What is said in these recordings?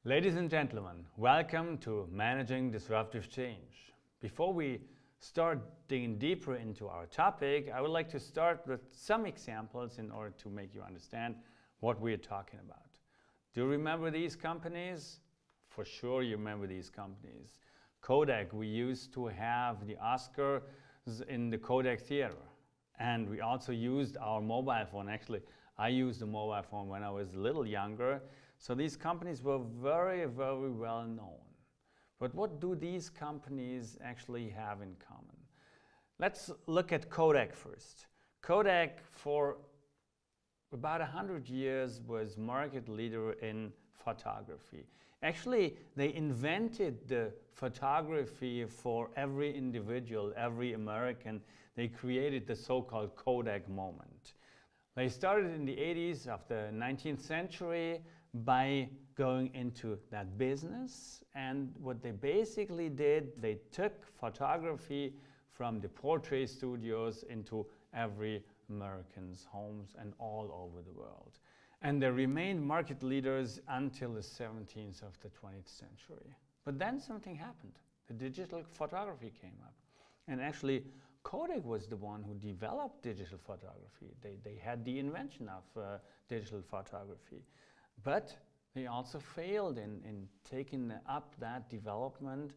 Ladies and gentlemen, welcome to Managing Disruptive Change. Before we start digging deeper into our topic, I would like to start with some examples in order to make you understand what we are talking about. Do you remember these companies? For sure you remember these companies. Kodak, we used to have the Oscars in the Kodak Theater. And we also used our mobile phone. Actually, I used a mobile phone when I was a little younger. So these companies were very, very well known. But what do these companies actually have in common? Let's look at Kodak first. Kodak, for about 100 years, was market leader in photography. Actually, they invented the photography for every individual, every American. They created the so-called Kodak moment. They started in the 80s of the 19th century by going into that business, and what they basically did, they took photography from the portrait studios into every American's homes and all over the world. And they remained market leaders until the 17th of the 20th century. But then something happened. The digital photography came up. And actually, Kodak was the one who developed digital photography. They had the invention of digital photography. But they also failed in taking up that development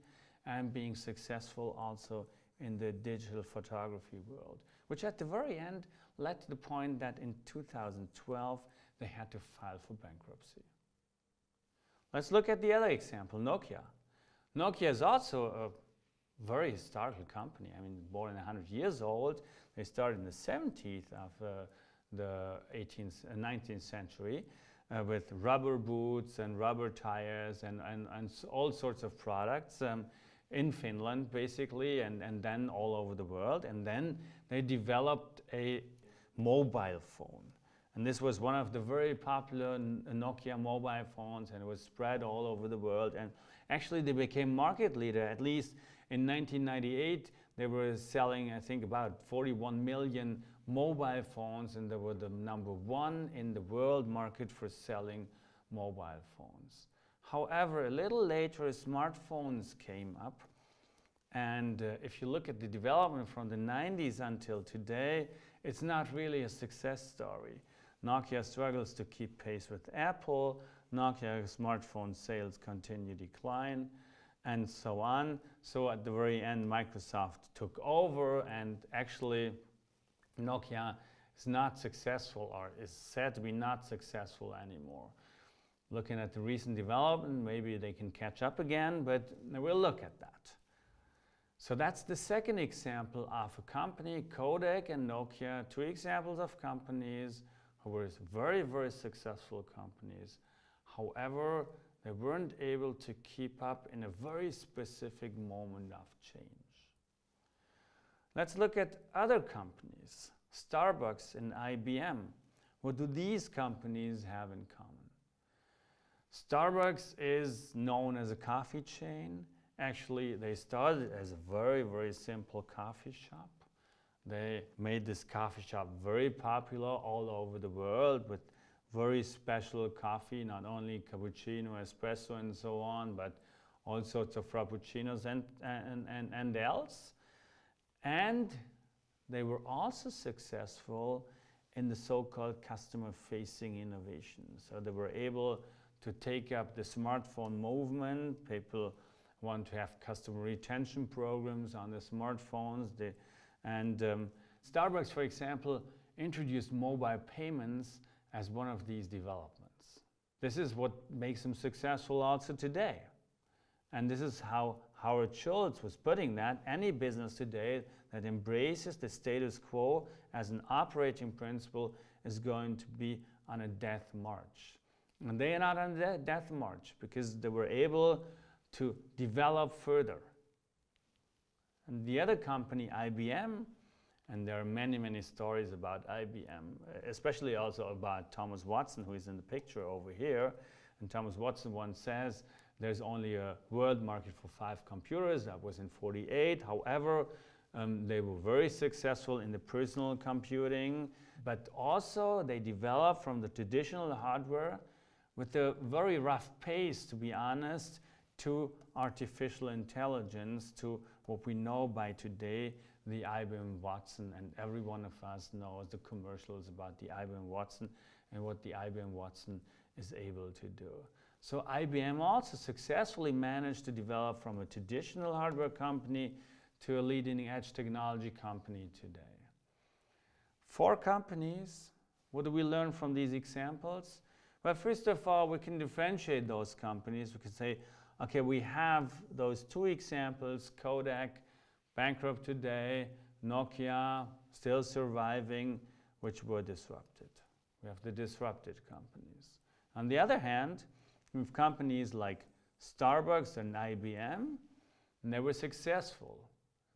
and being successful also in the digital photography world, which at the very end led to the point that in 2012 they had to file for bankruptcy. Let's look at the other example, Nokia. Nokia is also a very historical company. I mean, more than 100 years old. They started in the 70s of the 19th century with rubber boots and rubber tires and all sorts of products in Finland, basically, and then all over the world. And then they developed a mobile phone. And this was one of the very popular Nokia mobile phones, and it was spread all over the world. And actually, they became market leader. At least in 1998, they were selling, I think, about 41 million mobile phones, and they were the #1 in the world market for selling mobile phones. However, a little later, smartphones came up. And if you look at the development from the 90s until today, it's not really a success story. Nokia struggles to keep pace with Apple. Nokia smartphone sales continue to decline, and so on. So at the very end, Microsoft took over, and actually Nokia is not successful, or is said to be not successful anymore. Looking at the recent development, maybe they can catch up again, but we'll look at that. So that's the second example of a company, Kodak and Nokia, two examples of companies who were very, very successful companies. However, they weren't able to keep up in a very specific moment of change. Let's look at other companies, Starbucks and IBM. What do these companies have in common? Starbucks is known as a coffee chain. Actually, they started as a very, very simple coffee shop. They made this coffee shop very popular all over the world with very special coffee, not only cappuccino, espresso, and so on, but all sorts of frappuccinos and else. And they were also successful in the so-called customer-facing innovations. So they were able to take up the smartphone movement. People want to have customer retention programs on the smartphones. Starbucks, for example, introduced mobile payments as one of these developments. This is what makes them successful also today. And this is how Howard Schultz was putting that. Any business today that embraces the status quo as an operating principle is going to be on a death march. And they are not on a death march because they were able to develop further. And the other company, IBM, and there are many, many stories about IBM, especially also about Thomas Watson, who is in the picture over here. And Thomas Watson once says, there's only a world market for 5 computers. That was in '48. However, they were very successful in the personal computing, but also they developed from the traditional hardware with a very rough pace, to be honest, to artificial intelligence, to what we know by today, the IBM Watson, and every one of us knows the commercials about the IBM Watson and what the IBM Watson is able to do. So IBM also successfully managed to develop from a traditional hardware company to a leading edge technology company today. 4 companies. What do we learn from these examples? Well, first of all, we can differentiate those companies. We can say, okay, we have those 2 examples, Kodak, bankrupt today, Nokia, still surviving, which were disrupted. We have the disrupted companies. On the other hand, we have companies like Starbucks and IBM, and they were successful.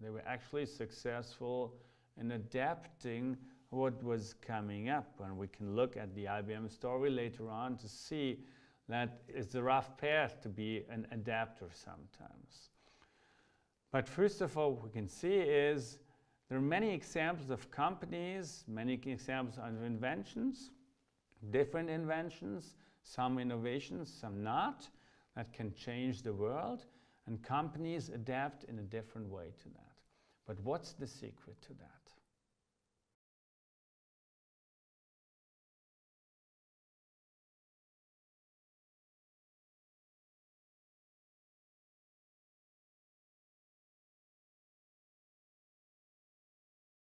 They were actually successful in adapting what was coming up. And we can look at the IBM story later on to see that it's a rough path to be an adapter sometimes. But first of all, what we can see is there are many examples of companies, many examples of inventions, different inventions, some innovations, some not, that can change the world, and companies adapt in a different way to that. But what's the secret to that?